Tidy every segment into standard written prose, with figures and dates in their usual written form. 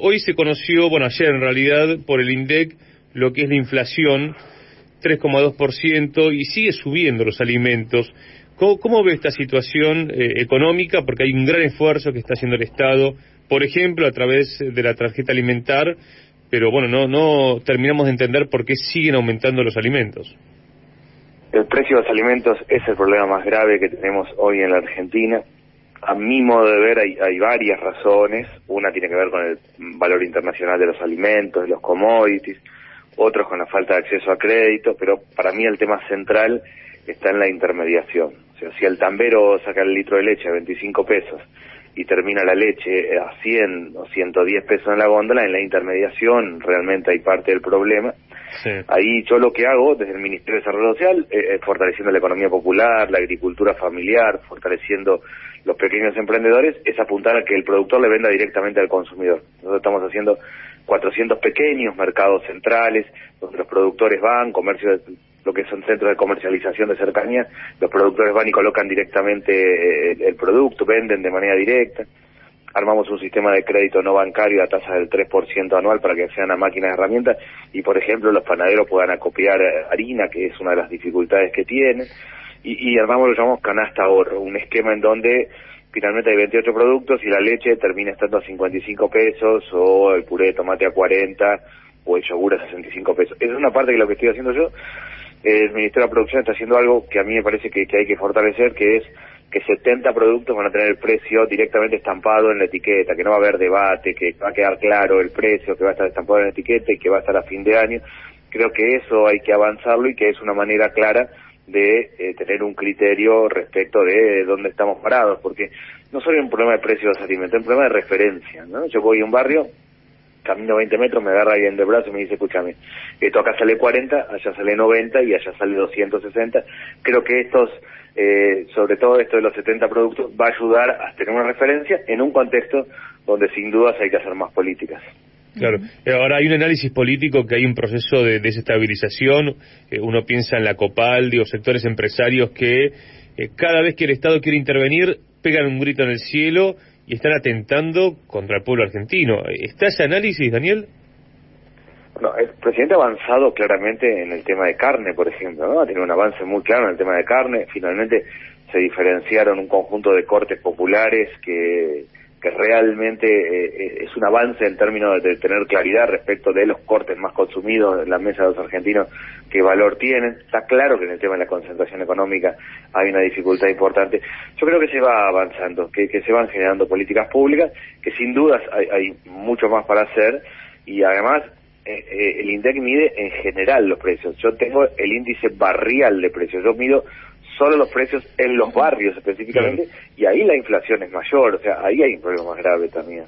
Hoy se conoció, bueno, ayer en realidad, por el INDEC, lo que es la inflación, 3,2%, y sigue subiendo los alimentos. ¿Cómo ve esta situación económica? Porque hay un gran esfuerzo que está haciendo el Estado, por ejemplo, a través de la tarjeta alimentar, pero bueno, no terminamos de entender por qué siguen aumentando los alimentos. El precio de los alimentos es el problema más grave que tenemos hoy en la Argentina. A mi modo de ver hay varias razones. Una tiene que ver con el valor internacional de los alimentos, de los commodities, otros con la falta de acceso a crédito, pero para mí el tema central está en la intermediación. O sea, si el tambero saca el litro de leche a 25 pesos y termina la leche a 100 o 110 pesos en la góndola, en la intermediación realmente hay parte del problema. Sí. Ahí yo lo que hago desde el Ministerio de Desarrollo Social, fortaleciendo la economía popular, la agricultura familiar, fortaleciendo los pequeños emprendedores, es apuntar a que el productor le venda directamente al consumidor. Nosotros estamos haciendo 400 pequeños mercados centrales, donde los productores van, comercios, lo que son centros de comercialización de cercanía, los productores van y colocan directamente el producto, venden de manera directa. Armamos un sistema de crédito no bancario a tasa del 3% anual para que sean a máquinas de herramientas y, por ejemplo, los panaderos puedan acopiar harina, que es una de las dificultades que tienen. Y armamos lo que llamamos canasta ahorro, un esquema en donde finalmente hay 28 productos y la leche termina estando a 55 pesos, o el puré de tomate a 40, o el yogur a 65 pesos. Esa es una parte que lo que estoy haciendo yo. El Ministerio de Producción está haciendo algo que a mí me parece que hay que fortalecer, que es que 70 productos van a tener el precio directamente estampado en la etiqueta, que no va a haber debate, que va a quedar claro el precio, que va a estar estampado en la etiqueta y que va a estar a fin de año. Creo que eso hay que avanzarlo y que es una manera clara de tener un criterio respecto de dónde estamos parados, porque no solo hay un problema de precio de los alimentos, hay un problema de referencia, ¿no? Yo voy a un barrio, camino 20 metros, me agarra alguien de brazo y me dice, escúchame, esto acá sale 40, allá sale 90 y allá sale 260. Creo que estos, sobre todo esto de los 70 productos, va a ayudar a tener una referencia en un contexto donde sin dudas hay que hacer más políticas. Claro. Ahora hay un análisis político que hay un proceso de desestabilización. Uno piensa en la COPAL, sectores empresarios que cada vez que el Estado quiere intervenir pegan un grito en el cielo y están atentando contra el pueblo argentino. ¿Está ese análisis, Daniel? Bueno, el presidente ha avanzado claramente en el tema de carne, por ejemplo, ¿no? Ha tenido un avance muy claro en el tema de carne. Finalmente se diferenciaron un conjunto de cortes populares que realmente es un avance en términos de tener claridad respecto de los cortes más consumidos en la mesa de los argentinos, qué valor tienen. Está claro que en el tema de la concentración económica hay una dificultad importante. Yo creo que se va avanzando, que se van generando políticas públicas, que sin dudas hay mucho más para hacer, y además el INDEC mide en general los precios. Yo tengo el índice barrial de precios, yo mido solo los precios en los barrios específicamente, y ahí la inflación es mayor, o sea, ahí hay un problema más grave también.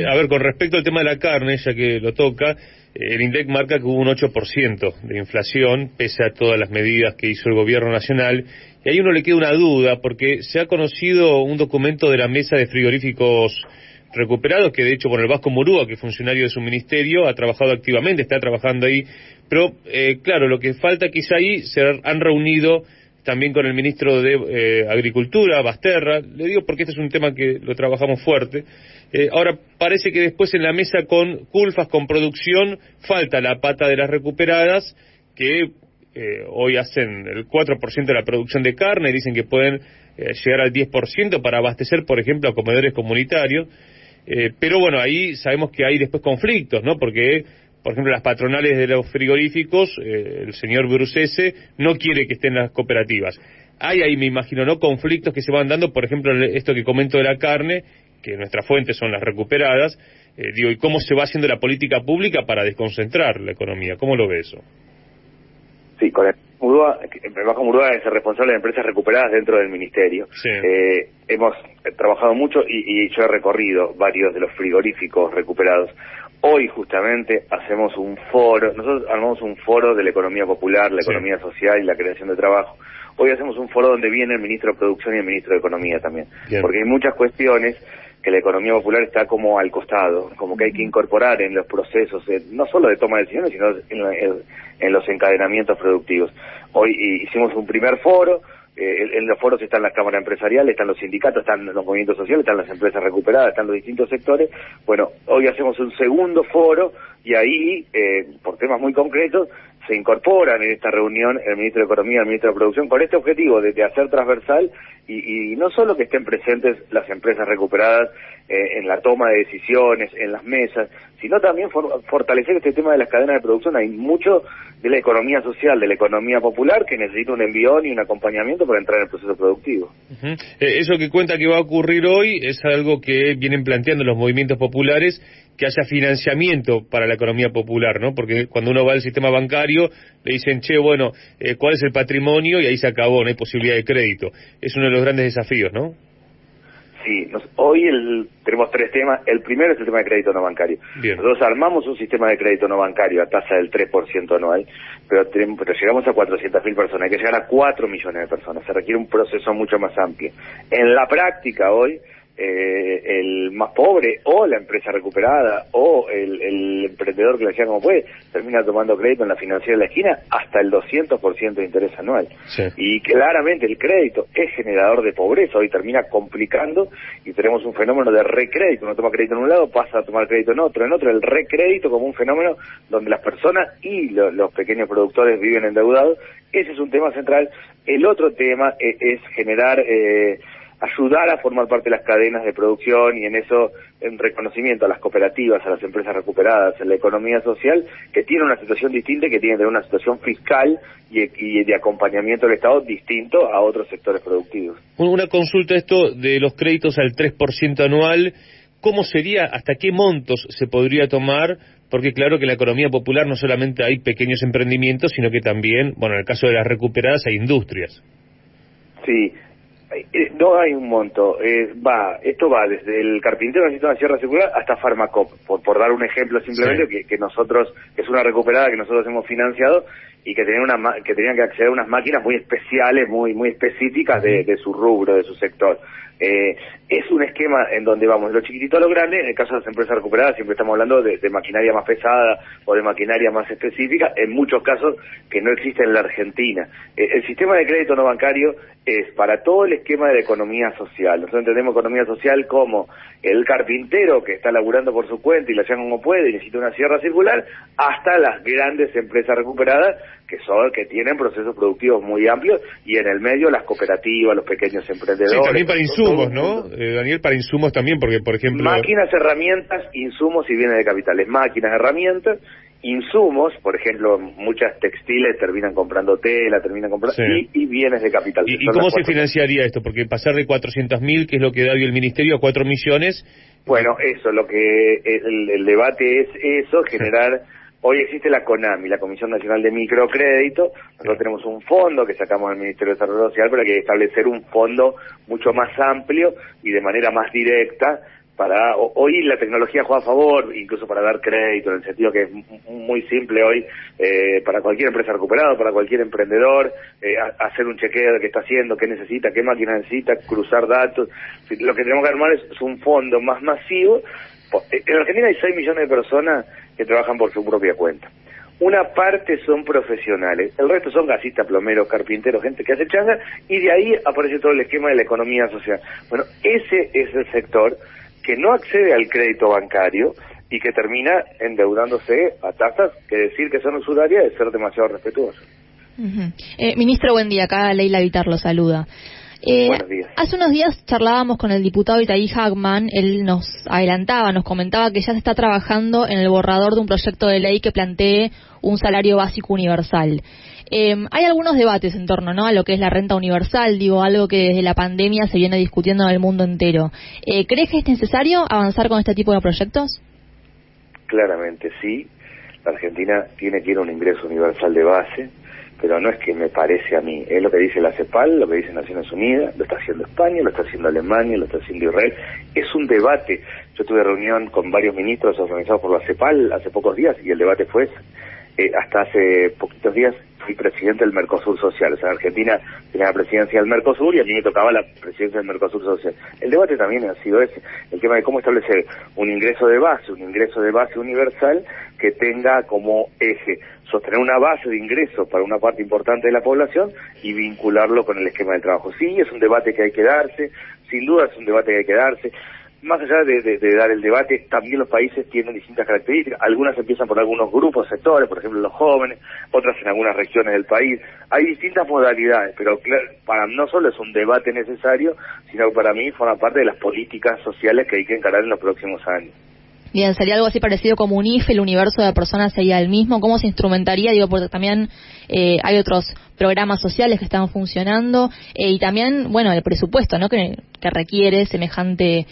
A ver, con respecto al tema de la carne, ya que lo toca, el INDEC marca que hubo un 8% de inflación, pese a todas las medidas que hizo el gobierno nacional, y ahí uno le queda una duda, porque se ha conocido un documento de la mesa de frigoríficos recuperados, que de hecho, el Vasco Murúa, que es funcionario de su ministerio, ha trabajado activamente, está trabajando ahí, pero claro, lo que falta quizá ahí, se han reunido también con el ministro de Agricultura, Basterra. Le digo porque este es un tema que lo trabajamos fuerte. Ahora parece que después en la mesa con Culfas, con producción, falta la pata de las recuperadas, que hoy hacen el 4% de la producción de carne, dicen que pueden llegar al 10% para abastecer, por ejemplo, a comedores comunitarios. Pero bueno, ahí sabemos que hay después conflictos, ¿no? Porque, por ejemplo, las patronales de los frigoríficos, el señor Brucese no quiere que estén las cooperativas. Hay ahí, me imagino, ¿no?, conflictos que se van dando, por ejemplo, esto que comento de la carne, que nuestras fuentes son las recuperadas, y cómo se va haciendo la política pública para desconcentrar la economía. ¿Cómo lo ve eso? Sí, con el Vasco Murúa es el responsable de empresas recuperadas dentro del ministerio. Sí. Hemos trabajado mucho y yo he recorrido varios de los frigoríficos recuperados. Hoy justamente hacemos un foro, nosotros armamos un foro de la economía popular, la economía social y la creación de trabajo. Hoy hacemos un foro donde viene el ministro de Producción y el ministro de Economía también. Bien. Porque hay muchas cuestiones que la economía popular está como al costado, como que hay que incorporar en los procesos, no solo de toma de decisiones, sino en los encadenamientos productivos. Hoy hicimos un primer foro en los foros están las cámaras empresariales, están los sindicatos, están los movimientos sociales, están las empresas recuperadas, están los distintos sectores. Bueno, hoy hacemos un segundo foro y ahí, por temas muy concretos, se incorporan en esta reunión el ministro de Economía, el ministro de Producción, con este objetivo de hacer transversal y no solo que estén presentes las empresas recuperadas en la toma de decisiones, en las mesas, sino también fortalecer este tema de las cadenas de producción. Hay mucho de la economía social, de la economía popular, que necesita un envión y un acompañamiento para entrar en el proceso productivo. Eso que cuenta que va a ocurrir hoy es algo que vienen planteando los movimientos populares, que haya financiamiento para la economía popular, ¿no? Porque cuando uno va al sistema bancario, le dicen, bueno, ¿cuál es el patrimonio? Y ahí se acabó, no hay posibilidad de crédito. Es uno de los grandes desafíos, ¿no? Sí, hoy tenemos tres temas. El primero es el tema de crédito no bancario. Bien. Nosotros armamos un sistema de crédito no bancario a tasa del 3% anual, pero llegamos a 400.000 personas. Hay que llegar a 4 millones de personas. Se requiere un proceso mucho más amplio. En la práctica hoy, el más pobre o la empresa recuperada o el emprendedor que le hacía como puede termina tomando crédito en la financiera de la esquina hasta el 200% de interés anual. Sí. Y claramente el crédito es generador de pobreza, hoy termina complicando y tenemos un fenómeno de recrédito. Uno toma crédito en un lado, pasa a tomar crédito en otro, el recrédito como un fenómeno donde las personas y los pequeños productores viven endeudados. Ese es un tema central. El otro tema es generar ayudar a formar parte de las cadenas de producción y en eso, en reconocimiento a las cooperativas, a las empresas recuperadas, en la economía social, que tiene una situación distinta y que tiene que tener una situación fiscal y de acompañamiento del Estado distinto a otros sectores productivos. Una consulta esto de los créditos al 3% anual, ¿cómo sería, hasta qué montos se podría tomar? Porque claro que en la economía popular no solamente hay pequeños emprendimientos, sino que también, en el caso de las recuperadas hay industrias. Sí. No hay un monto, esto va desde el carpintero que necesita una sierra circular hasta Farmacop, por dar un ejemplo simplemente, sí. que nosotros, que es una recuperada que nosotros hemos financiado y que tenían que acceder a unas máquinas muy especiales, muy específicas de su rubro, de su sector. Es un esquema en donde vamos de lo chiquitito a lo grande. En el caso de las empresas recuperadas siempre estamos hablando de maquinaria más pesada o de maquinaria más específica, en muchos casos que no existe en la Argentina. El sistema de crédito no bancario es para todo el esquema de la economía social. Nosotros entendemos economía social como el carpintero que está laburando por su cuenta y la hacen como puede y necesita una sierra circular, hasta las grandes empresas recuperadas que tienen procesos productivos muy amplios y en el medio las cooperativas, los pequeños emprendedores. Sí, también para insumos, ¿no? Daniel, para insumos también, porque por ejemplo... Máquinas, herramientas, insumos y bienes de capitales. Máquinas, herramientas, insumos, por ejemplo, muchas textiles terminan comprando tela, sí. y bienes de capital. ¿Y cómo se financiaría esto? Porque pasar de 400.000, que es lo que da hoy el Ministerio, a 4 millones... Bueno, eso, lo que el debate es eso, generar... Hoy existe la CONAMI, la Comisión Nacional de Microcrédito. Nosotros tenemos un fondo que sacamos del Ministerio de Desarrollo Social, pero hay que establecer un fondo mucho más amplio y de manera más directa. Hoy la tecnología juega a favor, incluso para dar crédito, en el sentido que es muy simple hoy para cualquier empresa recuperada, para cualquier emprendedor, hacer un chequeo de qué está haciendo, qué necesita, qué máquina necesita, cruzar datos. Lo que tenemos que armar es un fondo más masivo. En Argentina hay 6 millones de personas que trabajan por su propia cuenta. Una parte son profesionales, el resto son gasistas, plomeros, carpinteros, gente que hace changa, y de ahí aparece todo el esquema de la economía social. Bueno, ese es el sector que no accede al crédito bancario y que termina endeudándose a tasas que decir que son usurarias es ser demasiado respetuoso. Ministro, buen día. Acá Leila Vitar lo saluda. Buenos días. Hace unos días charlábamos con el diputado Itaí Hackman. Él nos comentaba que ya se está trabajando en el borrador de un proyecto de ley que plantee un salario básico universal. Hay algunos debates en torno, ¿no?, a lo que es la renta universal, algo que desde la pandemia se viene discutiendo en el mundo entero. ¿Crees que es necesario avanzar con este tipo de proyectos? Claramente sí. La Argentina tiene que ir a un ingreso universal de base, pero no es que me parece a mí, es lo que dice la CEPAL, lo que dice Naciones Unidas, lo está haciendo España, lo está haciendo Alemania, lo está haciendo Israel. Es un debate. Yo tuve reunión con varios ministros organizados por la CEPAL hace pocos días y el debate fue ese. hasta hace poquitos días fui presidente del Mercosur Social. O sea, Argentina tenía la presidencia del Mercosur y a mí me tocaba la presidencia del Mercosur Social. El debate también ha sido ese, el tema de cómo establecer un ingreso de base universal que tenga como eje sostener una base de ingresos para una parte importante de la población y vincularlo con el esquema del trabajo. Sí, es un debate que hay que darse, sin duda es un debate que hay que darse. Más allá de dar el debate, también los países tienen distintas características. Algunas empiezan por algunos grupos, sectores, por ejemplo los jóvenes, otras en algunas regiones del país. Hay distintas modalidades, pero para no solo es un debate necesario, sino que para mí forma parte de las políticas sociales que hay que encarar en los próximos años. Bien, sería algo así parecido como un IFE, el universo de personas sería el mismo. ¿Cómo se instrumentaría? Digo, porque también hay otros programas sociales que están funcionando y también, bueno, el presupuesto, ¿no? Que requiere semejante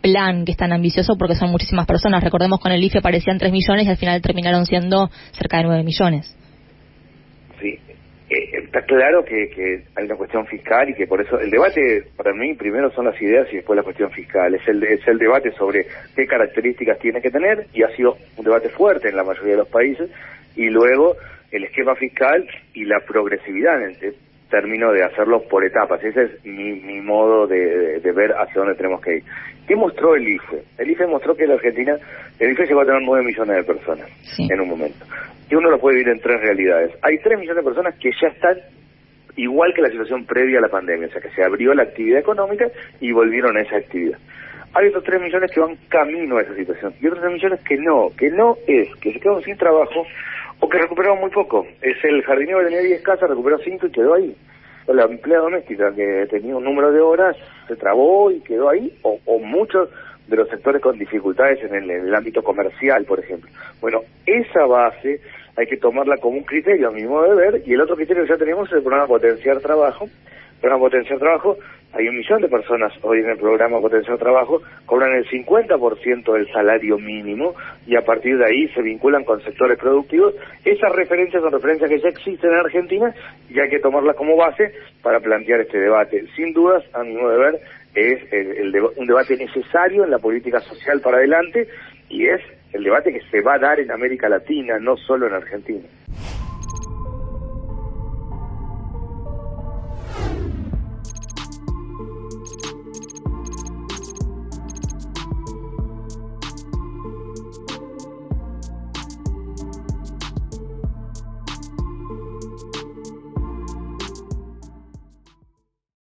plan que es tan ambicioso porque son muchísimas personas. Recordemos con el IFE parecían 3 millones y al final terminaron siendo cerca de 9 millones. Sí. Está claro que hay una cuestión fiscal y que por eso el debate para mí primero son las ideas y después la cuestión fiscal. Es el debate sobre qué características tiene que tener y ha sido un debate fuerte en la mayoría de los países y luego el esquema fiscal y la progresividad en el término de hacerlo por etapas. Ese es mi modo de ver hacia dónde tenemos que ir. ¿Qué mostró el IFE? El IFE mostró que en la Argentina, el IFE llegó a tener 9 millones de personas en un momento. Y uno lo puede dividir en 3 realidades. Hay 3 millones de personas que ya están igual que la situación previa a la pandemia, o sea que se abrió la actividad económica y volvieron a esa actividad. Hay otros 3 millones que van camino a esa situación y otros 3 millones que se quedaron sin trabajo o que recuperaron muy poco. Es el jardinero que tenía 10 casas, recuperó 5 y quedó ahí. O la empleada doméstica que tenía un número de horas se trabó y quedó ahí, o muchos de los sectores con dificultades en el ámbito comercial, por ejemplo. Bueno, esa base hay que tomarla como un criterio, a mi modo de ver, y el otro criterio que ya tenemos es el programa Potenciar Trabajo. El programa Potenciar Trabajo, hay 1 millón de personas hoy en el programa Potenciar Trabajo, cobran el 50% del salario mínimo y a partir de ahí se vinculan con sectores productivos. Esas referencias son referencias que ya existen en Argentina y hay que tomarlas como base para plantear este debate. Sin dudas, a mi modo de ver, es un debate necesario en la política social para adelante y es el debate que se va a dar en América Latina, no solo en Argentina.